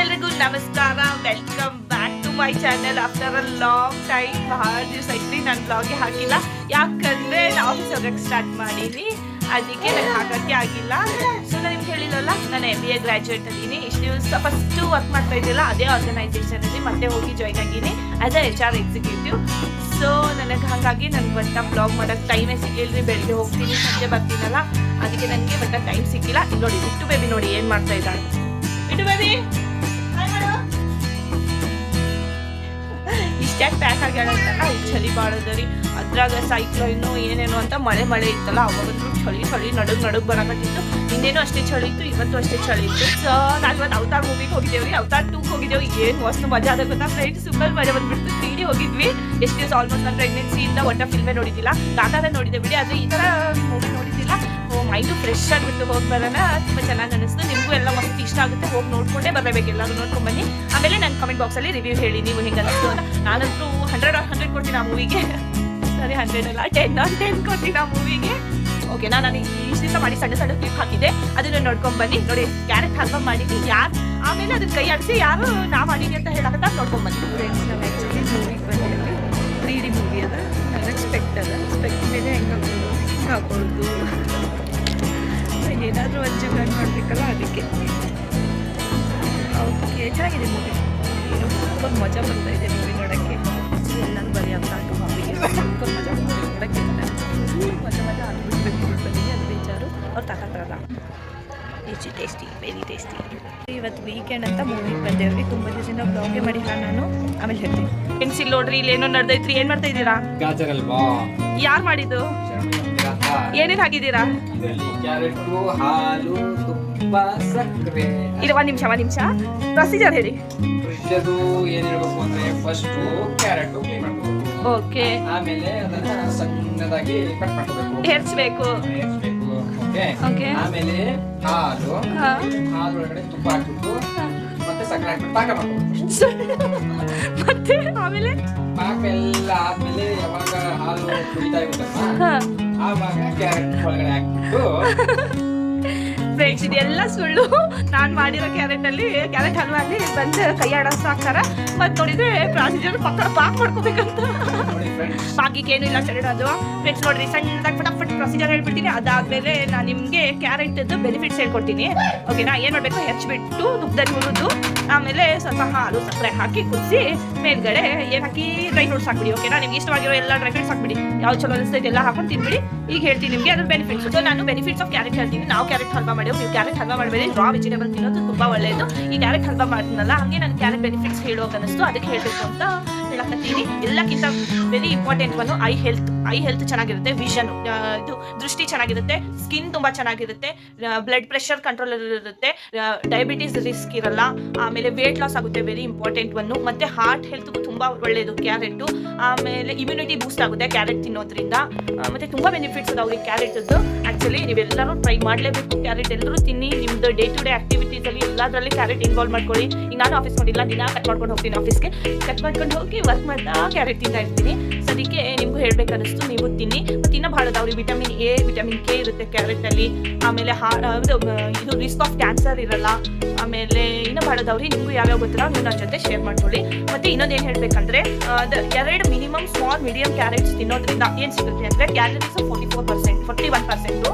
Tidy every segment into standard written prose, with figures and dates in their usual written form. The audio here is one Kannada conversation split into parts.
ಎಲ್ರಿಗೂ ನಮಸ್ಕಾರ, welcome back to my channel. After a long time, ಬಹಳ ದಿವಸ ಐತ್ರಿ ನಾನು ಬ್ಲಾಗ್ಗೆ ಹಾಕಿಲ್ಲ. ಯಾಕಂದ್ರೆ ನಾನು ಆಫೀಸ್ ಹೋಗಕ್ಕೆ ಸ್ಟಾರ್ಟ್ ಮಾಡೀನಿ, ಅದಕ್ಕೆ ನನಗೆ ಹಾಕಕ್ಕೆ ಆಗಿಲ್ಲ. ಸೊ ನಾನು ನಿಮ್ಗೆ ಹೇಳಿಲ್ಲಲ್ಲ, ನಾನು MBA ಗ್ರ್ಯಾಜುಯೇಟ್ ಅದೀನಿ. ಇಷ್ಟು ದಿವಸ ಫಸ್ಟು ವರ್ಕ್ ಮಾಡ್ತಾ ಇದ್ದಿಲ್ಲ ಅದೇ ಆರ್ಗನೈಸೇಷನಲ್ಲಿ, ಮತ್ತೆ ಹೋಗಿ ಜಾಯ್ನ್ ಆಗೀನಿ as a HR executive. So ನನಗೆ ಹಾಗಾಗಿ ನನಗೆ ಒಟ್ಟ ಬ್ಲಾಗ್ ಮಾಡೋಕ್ಕೆ ಟೈಮೇ ಸಿಕ್ಕಿಲ್ರಿ. ಬೆಳಿಗ್ಗೆ ಹೋಗ್ತೀನಿ, ಸಂಜೆ ಬರ್ತೀನಲ್ಲ, ಅದಕ್ಕೆ ನನಗೆ ಒಟ್ಟ ಟೈಮ್ ಸಿಕ್ಕಿಲ್ಲ. ಇಲ್ಲಿ ನೋಡಿ ಬಿಟ್ಟು ಬೇಬಿ ನೋಡಿ ಏನು ಮಾಡ್ತಾ ಇದ್ದಾಳೆ. ಬಿಟ್ಟು ಬೇಬಿ ಇಷ್ಟ್ಯಾಕೆ ಪ್ಯಾಕ್ ಆಗ್ಯಾಳಂತಲ್ಲ, ಇದು ಚಳಿ ಬಾಳದರಿ. ಅದ್ರಾಗ ಸೈಕ್ಲೋನು ಏನೇನು ಅಂತ ಮಳೆ ಇತ್ತಲ್ಲ, ಅವಾಗಂದ್ರೂ ಚಳಿ ನಡುಗ್ ಬರಕತ್ತಿತ್ತು. ಇನ್ನೇನು ಅಷ್ಟೇ ಚಳಿ ಇತ್ತು, ಇವತ್ತು ಅಷ್ಟೇ ಚಳಿ ಇತ್ತು. ಸೊ ನಾನು ಇವತ್ತು ಅವತಾರ್ ಮೂವಿಗೆ ಹೋಗಿದ್ದೇವ್ರಿ, ಅವತಾರ್ 2 ಹೋಗಿದ್ದೇವೆ. ಏನು ಮಸ್ತ್ ಮಜಾ ಆದ ಗೊತ್ತಾ ಫ್ರೆಂಡ್ಸ್, ಸೂಪರ್ ಮಜಾ ಬಂದ್ಬಿಡ್ತು. 3D ಹೋಗಿದ್ವಿ. ಎಷ್ಟು ದಿವಸ ಆಲ್ಮೋಸ್ಟ್ ನನ್ನ ಪ್ರೆಗ್ನೆನ್ಸಿಯಿಂದ ಒಟ್ಟ ಫಿಲ್ಮೇ ನೋಡಿದ್ದಿಲ್ಲ. ದಾದಾದ ನೋಡಿದ್ದೆ ಬಿಡಿ, ಆದರೆ ಈ ಥರ ಮೂವಿ ನೋಡಿದ್ದಿಲ್ಲ. ಮೈಂಡು ಫ್ರೆಶ್ ಆಗಿಬಿಟ್ಟು ಹೋಗಿ ಬರೋಣ, ತುಂಬ ಚೆನ್ನಾಗಿ ಅನಿಸ್ತು. ನಿಮಗೂ ಎಲ್ಲ ಮಸ್ತ್ ಇಷ್ಟ ಆಗುತ್ತೆ, ಹೋಗಿ ನೋಡ್ಕೊಂಡೇ ಬರಬೇಕು, ಎಲ್ಲರೂ ನೋಡ್ಕೊಂಡ್ಬನ್ನಿ. ಆಮೇಲೆ ನಾನು ಕಮೆಂಟ್ ಬಾಕ್ಸಲ್ಲಿ ರಿವ್ಯೂ ಹೇಳಿ ನೀವು ಹೆಂಗೆ ಅನಿಸ್ತು ಅಂತ. ನಾನಂತೂ 100 ಕೊಡ್ತೀನಿ ಆ ಮೂವಿಗೆ. ಸರಿ 100 ಅಲ್ಲ, 10 ಕೊಡ್ತೀನಿ ಆ ಮೂವಿಗೆ. ಓಕೆ, ನಾನು ಇಷ್ಟು ದಿವಸ ಮಾಡಿ ಸಣ್ಣ ಕ್ಲಿಪ್ ಹಾಕಿದ್ದೆ, ಅದನ್ನು ನೋಡ್ಕೊಂಡ್ಬನ್ನಿ. ನೋಡಿ, ಕ್ಯಾರೆಟ್ ಹಲ್ವಾ ಮಾಡಿದ್ದೀನಿ ಯಾರು, ಆಮೇಲೆ ಅದನ್ನ ಕೈ ಆಡಿಸಿ ಯಾರು ನಾ ಮಾಡೀನಿ ಅಂತ ಹೇಳಕತ್ತ ನೋಡ್ಕೊಂಡ್ಬನ್ನಿ. ಫ್ರೆಂಡ್ಸ್, ನಾವು ಆ್ಯಕ್ಚುಲಿ ಮೂವಿಗೆ ಬಂದಿದ್ವಿ. 3D ಮೂವಿ ಅದ, ನನಗೆ ಸ್ಪೆಕ್ಟ್ ಮೇಲೆ ಹೆಂಗೆ ಹಾಕೊಳ್ಳೋದು, ಏನಾದರೂ ಒಂದು ಜುಗಾಡ್ ಮಾಡಬೇಕಲ್ಲ, ಅದಕ್ಕೆ. ಓಕೆ, ಚೆನ್ನಾಗಿದೆ ಮೂವಿ, ಸೂಪರ್ ಮಜಾ ಬರ್ತಾ ಇದೆ ಮೂವಿ ನೋಡೋಕ್ಕೆ. ಎಲ್ಲನೂ ಬರೀ ಅಂತ ಮೂವಿಗೆ ಸೂಪರ್ ಮಜಾ ಮೂವಿ ನೋಡೋಕ್ಕೆ. ಮಜಾ ಆಗ್ಬಿಡ್ಬೇಕು ಬಂದಿದೆ, ಅದು ಬೇಜಾರು. ಅವ್ರು ತಾಕತ್ತಾರಲ್ಲ, ಟೇಸ್ಟಿ ವೆರಿ ಟೇಸ್ಟಿ. ಇವತ್ತು ವೀಕೆಂಡ್ ಅಂತ ಮೂವಿಗೆ ಬಂದೇವ್ರಿ. ತುಂಬ ದಿವಸದಿಂದ ಬ್ಲಾಗ್ಗೆ ಮಾಡಿಲ್ಲ ನಾನು, ಆಮೇಲೆ ಹೇಳ್ತೀನಿ. ಪೆನ್ಸಿಲ್ ನೋಡ್ರಿ, ಇಲ್ಲಿ ಏನೋ ನಡೆದೈತ್ರಿ. ಏನು ಮಾಡ್ತಾ ಇದ್ದೀರಾ? ಗಾಜರ್ ಅಲ್ವಾ? ಯಾರು ಮಾಡಿದ್ದು? ಏನೇನು ಹಾಕಿದ್ದೀರಾ? ಕ್ಯಾರೆಟು, ಹಾಲು, ತುಪ್ಪ, ಸಕ್ಕರೆ. ಇಲ್ಲ, ಒಂದು ನಿಮಿಷ ಪ್ರೊಸೀಜರ್ ಹೇಳಿ. ಫ್ರಿಜ್ಜದು ಏನಿರಬೇಕು ಅಂದ್ರೆ ಫಸ್ಟ್ ಕ್ಯಾರೆಟ್ ಕ್ಲೀನ್ ಮಾಡ್ಬೇಕು. ಓಕೆ, ಆಮೇಲೆ ಅದನ್ನ ಸಣ್ಣದಾಗಿ ಕಟ್ ಮಾಡ್ಕೋಬೇಕು, ಹೆರ್ಚ್ಬೇಕು. ಓಕೆ, ಆಮೇಲೆ ಹಾಲು ಒಳಗಡೆ ತುಪ್ಪ ಹಾಕ್ಬಿಟ್ಟು ಮತ್ತೆ ಸಕ್ಕರೆ ಹಾಕ್ಬಿಟ್ಟು ಪಾಕ ಮಾಡ್ಕೋಬೇಕು. ಮತ್ತೆ ಆಮೇಲೆ ಪಾಕ ಎಲ್ಲ ಆದ್ಮೇಲೆ ಯಾವಾಗ ಹಾಲು ಕುಡಿತಾ ಇರುತ್ತಲ್ಲ, ಆವಾಗ ಕ್ಯಾರೆಟ್ ಒಳಗಡೆ ಹಾಕ್ಬಿಟ್ಟು. ಫ್ರೆಂಡ್ಸ್, ಇದೆಲ್ಲ ಸುಳ್ಳು. ನಾನು ಮಾಡಿರೋ ಕ್ಯಾರೆಟ್ ಹಲ್ವಾ ಅಲ್ಲಿ ಬಂದು ಕೈ ಆಡೋಷ್ಟು ಹಾಕ್ತಾರ. ಮತ್ತೆ ನೋಡಿದ್ರೆ ಪ್ರಾಸಿಜರ್ ಪಾಕ್ ಮಾಡ್ಕೋಬೇಕಂತ. ಪಾಕಿಗೆ ಏನು ಇಲ್ಲ ಚೆರಡೋದು. ಫ್ರೆಂಡ್ಸ್ ನೋಡ್ರಿ, ಸಣ್ಣದಾಗಿ ಫಟಾಫಟ್ ಪ್ರೊಸೀಜರ್ ಹೇಳ್ಬಿಡ್ತೀನಿ. ಅದಾದ್ಮೇಲೆ ನಾನು ನಿಮಗೆ ಕ್ಯಾರೆಟ್ದು ಬೆನಿಫಿಟ್ಸ್ ಹೇಳ್ಕೊಡ್ತೀನಿ. ಓಕೆನಾ? ಏನು ಮಾಡಬೇಕು, ಹೆಚ್ಚಿಬಿಟ್ಟು ತುಪ್ಪದಲ್ಲಿ ಹುರಿದು, ಆಮೇಲೆ ಸ್ವಲ್ಪ ಹಾಲು ಸಕ್ಕರೆ ಹಾಕಿ ಕುದಿಸಿ, ಮೇಲ್ಗಡೆ ಏನು ಹಾಕಿ ಡ್ರೈ ಫ್ರೂಟ್ಸ್ ಹಾಕ್ಬಿಡಿ. ಓಕೆನಾ? ನಿಮ್ಗೆ ಇಷ್ಟವಾಗಿರೋ ಎಲ್ಲ ಡ್ರೈ ಫ್ರೂಟ್ಸ್ ಹಾಕ್ಬಿಡಿ, ಯಾವ ಚಲೋ ಅನಿಸ್ತೈತೆ ಎಲ್ಲ ಹಾಕೊಂಡು ತಿನ್ಬಿಡಿ. ಈಗ ಹೇಳ್ತೀನಿ ನಿಮಗೆ ಅದ್ರ ಬೆನಿಫಿಟ್ಸ್. ಸೊ ನಾನು ಬೆನಿಫಿಟ್ಸ್ ಆಫ್ ಕ್ಯಾರೆಟ್ ಹೇಳ್ತೀನಿ. ನಾವು ಕ್ಯಾರೆಟ್ ಹಲ್ವಾ ಮಾಡಿ, ನೀವು ಕ್ಯಾರೆಟ್ ಹಲ್ವಾ ಮಾಡಬೇಡಿ, ರಾ ವೆಜಿಟೇಬಲ್ ತಿನ್ನೋದು ತುಂಬ ಒಳ್ಳೆಯದು. ಈ ಕ್ಯಾರೆಟ್ ಹಲ್ವಾ ಮಾಡ್ತೀನಲ್ಲ, ಹಾಗೆ ನಾನು ಕ್ಯಾರೆಟ್ ಬೆನಿಫಿಟ್ಸ್ ಹೇಳೋಕೆ ಅನ್ನಿಸ್ತು, ಅದಕ್ಕೆ ಹೇಳಬೇಕು ಅಂತ ಹೇಳಕತ್ತೀನಿ. ಎಲ್ಲಕ್ಕಿಂತ ವೆರಿ ಇಂಪಾರ್ಟೆಂಟ್ ಒಂದು ಐ ಹೆಲ್ತ್ ಚೆನ್ನಾಗಿರುತ್ತೆ, ವಿಷನ್ ಇದು ದೃಷ್ಟಿ ಚೆನ್ನಾಗಿರುತ್ತೆ, ಸ್ಕಿನ್ ತುಂಬ ಚೆನ್ನಾಗಿರುತ್ತೆ, ಬ್ಲಡ್ ಪ್ರೆಷರ್ ಕಂಟ್ರೋಲ್ ಇರುತ್ತೆ, ಡಯಾಬಿಟೀಸ್ ರಿಸ್ಕ್ ಇರಲ್ಲ, ಆಮೇಲೆ ವೇಟ್ ಲಾಸ್ ಆಗುತ್ತೆ, ವೆರಿ ಇಂಪಾರ್ಟೆಂಟ್ ಒಂದು. ಮತ್ತು ಹಾರ್ಟ್ ಹೆಲ್ತ್ಗೂ ತುಂಬ ಒಳ್ಳೆಯದು ಕ್ಯಾರೆಟು. ಆಮೇಲೆ ಇಮ್ಯುನಿಟಿ ಬೂಸ್ಟ್ ಆಗುತ್ತೆ ಕ್ಯಾರೆಟ್ ತಿನ್ನೋದ್ರಿಂದ. ಮತ್ತು ತುಂಬ ಬೆನಿಫಿಟ್ಸ್ ಅದಾವೆ ಈ ಕ್ಯಾರೆಟದ್ದು. ಆ್ಯಕ್ಚುಲಿ ನೀವೆಲ್ಲರೂ ಟ್ರೈ ಮಾಡಲೇಬೇಕು, ಕ್ಯಾರೆಟ್ ಎಲ್ಲರೂ ತಿನ್ನಿ. ನಿಮ್ಮದು ಡೇ ಟು ಡೇ ಆ್ಯಕ್ಟಿವಿಟೀಸಲ್ಲಿ ಎಲ್ಲದರಲ್ಲಿ ಕ್ಯಾರೆಟ್ ಇನ್ವಾಲ್ವ್ ಮಾಡ್ಕೊಳ್ಳಿ. ಈಗ ನಾನು ಆಫೀಸ್ ಮಾಡಿಲ್ಲ, ದಿನ ಕಟ್ ಮಾಡ್ಕೊಂಡು ಹೋಗ್ತೀನಿ, ಆಫೀಸ್ಗೆ ಕಟ್ ಮಾಡ್ಕೊಂಡು ಹೋಗಿ ವರ್ಕ್ ಮಾಡ್ತಾ ಕ್ಯಾರೆಟ್ ತಿಂತಾ ಇರ್ತೀನಿ. ಸೊ ಅದಕ್ಕೆ ನಿಮಗೂ ಹೇಳ್ಬೇಕು ಅನ್ನಿಸ್ತು, ನೀವು ತಿನ್ನಿ. ಮತ್ತು ಇನ್ನೂ ಭಾಳ ಅದಾವ್ರಿ, ವಿಟಮಿನ್ ಎ, ವಿಟಮಿನ್ ಕೆ ಇರುತ್ತೆ ಕ್ಯಾರೆಟಲ್ಲಿ. ಆಮೇಲೆ ಇದು ರಿಸ್ಕ್ ಆಫ್ ಕ್ಯಾನ್ಸರ್ ಇರಲ್ಲ. ಆಮೇಲೆ ಇನ್ನೂ ಭಾಳ ಅದಾವ್ರಿ, ನಿಮಗೂ ಯಾವ್ಯಾವ ಗೊತ್ತಿಲ್ಲ ನೀವು ನನ್ನ ಜೊತೆ ಶೇರ್ ಮಾಡ್ಕೊಳ್ಳಿ. ಮತ್ತು ಇನ್ನೊಂದು ಏನು ಹೇಳಬೇಕಂದ್ರೆ, 2 ಮಿನಿಮಮ್ ಸ್ಮಾಲ್ ಮೀಡಿಯಂ ಕ್ಯಾರೆಟ್ಸ್ ತಿನ್ನೋದ್ರಿಂದ ಏನು ಸಿಗುತ್ತೆ ಅಂದರೆ, ಕ್ಯಾಲರೀಸ್ 41%.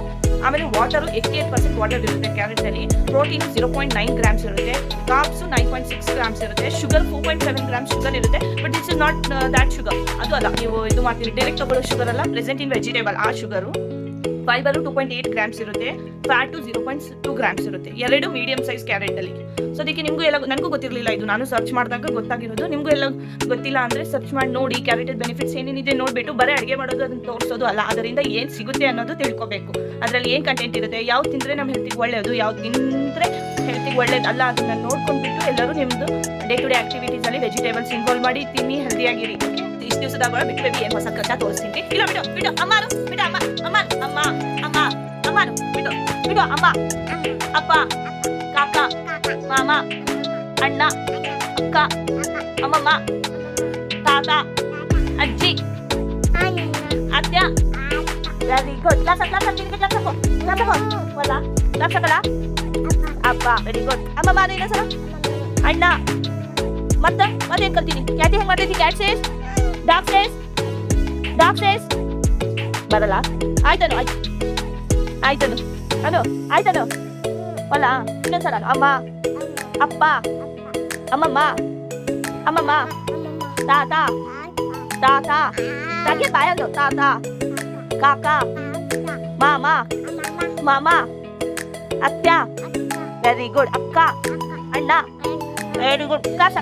ಆಮೇಲೆ ವಾಟರು 88% ವಾಟರ್ ಇರುತ್ತೆ ಕ್ಯಾರೆಟಲ್ಲಿ. ಪ್ರೋಟೀನ್ 0.9 ಗ್ರಾಮ್ಸ್ ಇರುತ್ತೆ, ಕಾರ್ಬ್ಸು 9.6 ಗ್ರಾಮ್ಸ್ ಇರುತ್ತೆ, ಶುಗರ್ 4.7 ಗ್ರಾಮ್ಸ್ ಶುಗರ್ ಇರುತ್ತೆ. But this is not that sugar, ಅದು ಅಲ್ಲ, ನೀವು ಇದು ಮಾಡ್ತೀರಿ ಡೈರೆಕ್ಟ್ ತಗೊಳ್ಳೋ ಶುಗರ್ ಅಲ್ಲ, ಪ್ರೆಸೆಂಟ್ ಇನ್ ವೆಜಿಟೇಬಲ್ ಆ ಶುಗರು. ಫೈಬರು 2.8 ಗ್ರಾಮ್ಸ್ ಇರುತ್ತೆ, ಫ್ಯಾಟು 0.2 ಗ್ರಾಮ್ಸ್ ಇರುತ್ತೆ, 2 ಮೀಡಿಯಂ ಸೈಜ್ ಕ್ಯಾರೆಟಲ್ಲಿ. ಸೊ ಅದಕ್ಕೆ ನಿಮಗೂ ಎಲ್ಲ ನನಗೂ ಗೊತ್ತಿರಲಿಲ್ಲ, ಇದು ನಾನು ಸರ್ಚ್ ಮಾಡಿದಾಗ ಗೊತ್ತಾಗಿರೋದು. ನಿಮಗೂ ಎಲ್ಲ ಗೊತ್ತಿಲ್ಲ ಅಂದರೆ ಸರ್ಚ್ ಮಾಡಿ ನೋಡಿ, ಕ್ಯಾರೆಟ್ ಬೆನಿಫಿಟ್ಸ್ ಏನೇನಿದೆ ನೋಡಿಬಿಟ್ಟು ಬರೀ ಅಡುಗೆ ಮಾಡೋದು ಅದನ್ನು ತೋರಿಸೋದು ಅಲ್ಲ, ಅದರಿಂದ ಏನು ಸಿಗುತ್ತೆ ಅನ್ನೋದು ತಿಳ್ಕೊಬೇಕು. ಅದರಲ್ಲಿ ಏನು ಕಂಟೆಂಟ್ ಇರುತ್ತೆ, ಯಾವ್ದು ತಿಂದರೆ ನಮ್ಮ ಹೆಲ್ತಿಗೆ ಒಳ್ಳೆಯದು, ಯಾವ್ದು ತಿಂದರೆ ಹೆಲ್ತಿಗೆ ಒಳ್ಳೇದಲ್ಲ, ಅದನ್ನು ನೋಡ್ಕೊಂಡ್ಬಿಟ್ಟು ಎಲ್ಲರೂ ನಿಮ್ಮದು ಡೇ ಟು ಡೇ ಆ್ಯಕ್ಟಿವಿಟೀಸಲ್ಲಿ ವೆಜಿಟೇಬಲ್ಸ್ ಇನ್ವಾಲ್ವ್ ಮಾಡಿ ತಿನ್ನಿ, ಹೆಲ್ದಿಯಾಗಿರಿ. ಇಷ್ಟು ದಿವಸದಾಗ ಬಿಟ್ಟು ಬೇಬಿ ಏನು ಹೊಸ ಕೆಲಸ ತೋರಿಸ್ತೀನಿ. ಇಲ್ಲ ಬಿಡು ಅಮ್ಮಾರು, ಬಿಡು ಅಮ್ಮ ಬಿಡು ಅಮ್ಮ, ಅಪ್ಪ, ಕಾಕ, ಮಾಮ, ಅಣ್ಣ, ಅಕ್ಕ, ಅಮ್ಮಮ್ಮ, ತಾತ, ಅಜ್ಜಿ, ಅತ್ಯ, ವೆರಿ ಗುಡ್. ಕ್ಲಾಸ್ ಹಾಕೋ. ವಲ್ಲ ಕ್ಲಾಸ್ ಹಾಕಲ್ಲ. ಅಪ್ಪ ವೆರಿ ಗುಡ್. ಅಮ್ಮ ಮಾಡು ಇನ್ನೊಂದ್ಸಲ. ಅಣ್ಣ ಮತ್ತೇನು ಕಲ್ತೀನಿ? ಕ್ಯಾಟಿ ಹೆಂಗೆ ಮಾಡ್ತೈತಿ? ಕ್ಯಾಟ್ ಸೇಸ್, ಡಾಗ್ ಸೇಸ್ ಬರಲ್ಲ. ಆಯ್ತನು ಆಯ್ತನು ವಲ್ಲ. ಇನ್ನೊಂದ್ಸಲ. ಅಮ್ಮ, ಅಪ್ಪ, ಅಮ್ಮಮ್ಮ, ತಾತ ತಾಗೆ ಬಾಯದು. ತಾತ, ಕಾಕ, ಮಾಮ, ಅತ್ಯ ವೆರಿ ಗುಡ್. ಅಕ್ಕ, ಅಣ್ಣ ವೆರಿ ಗುಡ್. ಕ್ಲಾಸ್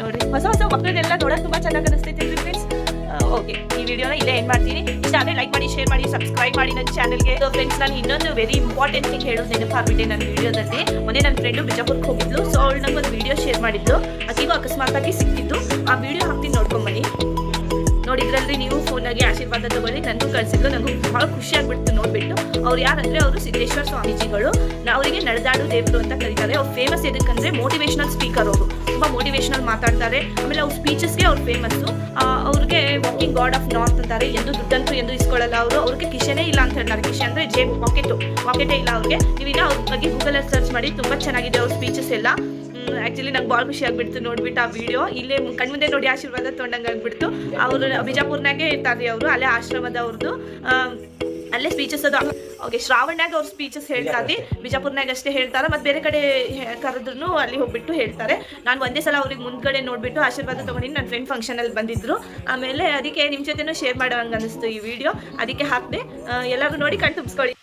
ನೋಡ್ರಿ, ಹೊಸ ಮಕ್ಕಳನ್ನೆಲ್ಲ ನೋಡೋಕೆ ತುಂಬಾ ಚೆನ್ನಾಗಿ ಅನಿಸ್ತೈತಿ ಫ್ರೆಂಡ್ಸ್. ಓಕೆ, ಈ ವಿಡಿಯೋನ ಇಲ್ಲೇ ಎಂಡ್ ಮಾಡ್ತೀನಿ. ಇಷ್ಟ ಆದರೆ ಲೈಕ್ ಮಾಡಿ, ಶೇರ್ ಮಾಡಿ, ಸಬ್ಸ್ಕ್ರೈಬ್ ಮಾಡಿ ನನ್ನ ಚಾನಲ್ಗೆ. ಫ್ರೆಂಡ್ಸ್, ನಾನು ಇನ್ನೊಂದು ವೆರಿ ಇಂಪಾರ್ಟೆಂಟ್ ಥಿಂಗ್ ಹೇಳೋದು ನೆನಪಾಗ್ಬಿಟ್ಟೆ ನನ್ನ ವಿಡಿಯೋದಲ್ಲಿ. ಮೊನ್ನೆ ನನ್ನ ಫ್ರೆಂಡು ಬಿಜಾಪುರಕ್ಕೆ ಹೋಗಿದ್ಲು. ಸೊ ಅವಳು ನಂಗೆ ಒಂದು ವಿಡಿಯೋ ಶೇರ್ ಮಾಡಿದ್ಲು. ಆಕೆಗೂ ಅಕಸ್ಮಾತಾಗಿ ಸಿಕ್ಕಿದ್ದು. ಆ ವಿಡಿಯೋ ಹಾಕ್ತೀನಿ, ನೋಡ್ಕೊಂಬನ್ನಿ. ನೋಡಿದ್ರಲ್ಲಿ ನೀವು ಫೋನಾಗಿ ಆಶೀರ್ವಾದ ತಗೊಳ್ಳಿ. ನನಗೂ ಕಳಿಸಿದ್ರು. ನನಗೂ ಭಾಳ ಖುಷಿ ಆಗ್ಬಿಡ್ತು ನೋಡ್ಬಿಟ್ಟು. ಅವ್ರು ಯಾರಂದ್ರೆ ಅವರು ಸಿದ್ದೇಶ್ವರ ಸ್ವಾಮೀಜಿಗಳು. ಅವರಿಗೆ ನಡೆದಾಡು ದೇವರು ಅಂತ ಕರೀತಾರೆ. ಅವ್ರು ಫೇಮಸ್ ಎದಕ್ಕಂದ್ರೆ ಮೋಟಿವೇಶನಲ್ ಸ್ಪೀಕರ್. ಅವರು ತುಂಬ ಮೋಟಿವೇಶನಲ್ ಮಾತಾಡ್ತಾರೆ. ಆಮೇಲೆ ಅವ್ರ ಸ್ಪೀಚಸ್ಗೆ ಅವ್ರು ಫೇಮಸ್ಸು. ಅವ್ರಿಗೆ ವಾಕಿಂಗ್ ಗಾಡ್ ಆಫ್ ನಾರ್ತ್ ಅಂತಾರೆ. ದುಡ್ಡಂತೂ ಎಂದು ಇಸ್ಕೊಳ್ಳಲ್ಲ ಅವರು. ಅವ್ರಿಗೆ ಕಿಶನೇ ಇಲ್ಲ ಅಂತ ಹೇಳ್ತಾರೆ. ಕಿಶೆ ಅಂದರೆ ಜೇಬು, ಪಾಕೆಟೇ ಇಲ್ಲ ಅವ್ರಿಗೆ. ನೀವೀಗ ಅವ್ರ ಬಗ್ಗೆ ಗೂಗಲಲ್ಲಿ ಸರ್ಚ್ ಮಾಡಿ. ತುಂಬ ಚೆನ್ನಾಗಿದೆ ಅವ್ರ ಸ್ಪೀಚಸ್ ಎಲ್ಲ. ಆ್ಯಕ್ಚುಲಿ ನಂಗೆ ಭಾಳ ಖುಷಿ ಆಗಿಬಿಡ್ತು ನೋಡ್ಬಿಟ್ಟು ಆ ವಿಡಿಯೋ. ಇಲ್ಲೇ ಕಣ್ಮುಂದೆ ನೋಡಿ ಆಶೀರ್ವಾದ ತೊಗೊಂಡಂಗೆ ಆಗ್ಬಿಡ್ತು. ಅವರು ಬಿಜಾಪುರ್ನಾಗೆ ಇರ್ತಾರೆ ಅವರು. ಅಲ್ಲೇ ಆಶ್ರಮದ ಅವ್ರದ್ದು. ಅಲ್ಲೇ ಸ್ಪೀಚಸ್ ಅದು. ಓಕೆ, ಶ್ರಾವಣ್ಯಾಗ ಅವ್ರ ಸ್ಪೀಚಸ್ ಹೇಳ್ತಾರೆ. ಬಿಜಾಪುರ್ನಾಗ ಅಷ್ಟೇ ಹೇಳ್ತಾರೆ. ಮತ್ತು ಬೇರೆ ಕಡೆ ಕರೆದ್ರೂ ಅಲ್ಲಿ ಹೋಗ್ಬಿಟ್ಟು ಹೇಳ್ತಾರೆ. ನಾನು ಒಂದೇ ಸಲ ಅವ್ರಿಗೆ ಮುಂದ್ಗಡೆ ನೋಡಿಬಿಟ್ಟು ಆಶೀರ್ವಾದ ತೊಗೊಂಡಿನಿ. ನನ್ನ ಫ್ರೆಂಡ್ ಫಂಕ್ಷನಲ್ಲಿ ಬಂದಿದ್ದರು. ಆಮೇಲೆ ಅದಕ್ಕೆ ನಿಮ್ಮ ಜೊತೆನೂ ಶೇರ್ ಮಾಡೋಂಗೆ ಅನ್ನಿಸ್ತು ಈ ವಿಡಿಯೋ. ಅದಕ್ಕೆ ಹಾಕಿದೆ. ಎಲ್ಲರೂ ನೋಡಿ ಕಣ್ ತುಂಬಿಸ್ಕೊಳ್ಳಿ.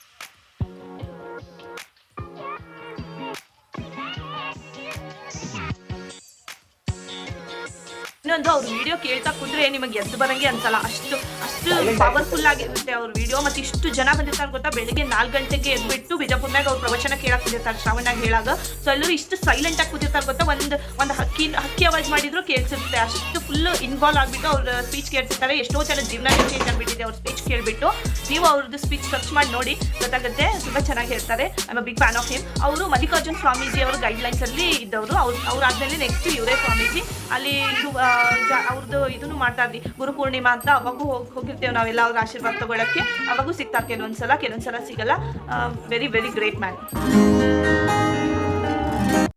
ಇನ್ನೊಂದು, ಅವ್ರ ವಿಡಿಯೋ ಕೇಳ್ತಾ ಕುಂದ್ರೆ ನಿಮಗೆ ಎದ್ದು ಬರಂಗೆ ಅನ್ಸಲ್ಲ. ಅಷ್ಟು ಪವರ್ಫುಲ್ ಆಗಿರುತ್ತೆ ಅವ್ರ ವಿಡಿಯೋ. ಮತ್ತು ಇಷ್ಟು ಜನ ಬಂದಿರ್ತಾರೆ ಗೊತ್ತಾ. ಬೆಳಿಗ್ಗೆ 4 ಗಂಟೆಗೆ ಎದ್ಬಿಟ್ಟು ಬಿಜಾಪುರ್ನಾಗ ಅವ್ರ ಪ್ರವಚನ ಕೇಳಕ್ಕೆ ಕೂತಿರ್ತಾರೆ ಶ್ರಾವಣಾಗ ಹೇಳಾಗ. ಸೊ ಎಲ್ಲರೂ ಇಷ್ಟು ಸೈಲೆಂಟ್ ಆಗಿ ಕೂತಿರ್ತಾರೆ ಗೊತ್ತಾ. ಒಂದು ಹಕ್ಕಿ ಅವಾಜ್ ಮಾಡಿದ್ರು ಕೇಳಿಸಿರುತ್ತೆ. ಅಷ್ಟು ಫುಲ್ ಇನ್ವಾಲ್ವ್ ಆಗಿಬಿಟ್ಟು ಅವ್ರ ಸ್ಪೀಚ್ ಕೇಳ್ತಿರ್ತಾರೆ. ಎಷ್ಟೋ ಜನ ಜೀವನ ಚೇಂಜ್ ಆಗಿಬಿಟ್ಟಿದೆ ಅವ್ರ ಸ್ಪೀಚ್ ಕೇಳಿಬಿಟ್ಟು. ನೀವು ಅವ್ರದ್ದು ಸ್ಪೀಚ್ ಸರ್ಚ್ ಮಾಡಿ ನೋಡಿ, ಗೊತ್ತಾಗುತ್ತೆ. ತುಂಬ ಚೆನ್ನಾಗಿ ಹೇಳ್ತಾರೆ. I am big fan of him. ಅವರು ಮಲ್ಲಿಕಾರ್ಜುನ್ ಸ್ವಾಮೀಜಿ ಅವರ ಗೈಡ್ಲೈನ್ಸಲ್ಲಿ ಇದ್ದವರು. ಅವ್ರಾದ್ಮೇಲೆ ನೆಕ್ಸ್ಟ್ ಇವರೇ ಸ್ವಾಮೀಜಿ. ಅಲ್ಲಿ ಅವ್ರದ್ದು ಇದನ್ನು ಮಾಡ್ತಾ ಇದ್ವಿ, ಗುರುಪೂರ್ಣಿಮಾ ಅಂತ. ಅವಾಗೂ ಹೋಗಿರ್ತೇವೆ ನಾವೆಲ್ಲ ಅವ್ರ ಆಶೀರ್ವಾದ ತಗೊಳ್ಳೋಕ್ಕೆ. ಅವಾಗೂ ಸಿಗ್ತಾರೆ ಕೆಲವೊಂದ್ಸಲ ಸಿಗಲ್ಲ. Very very great man.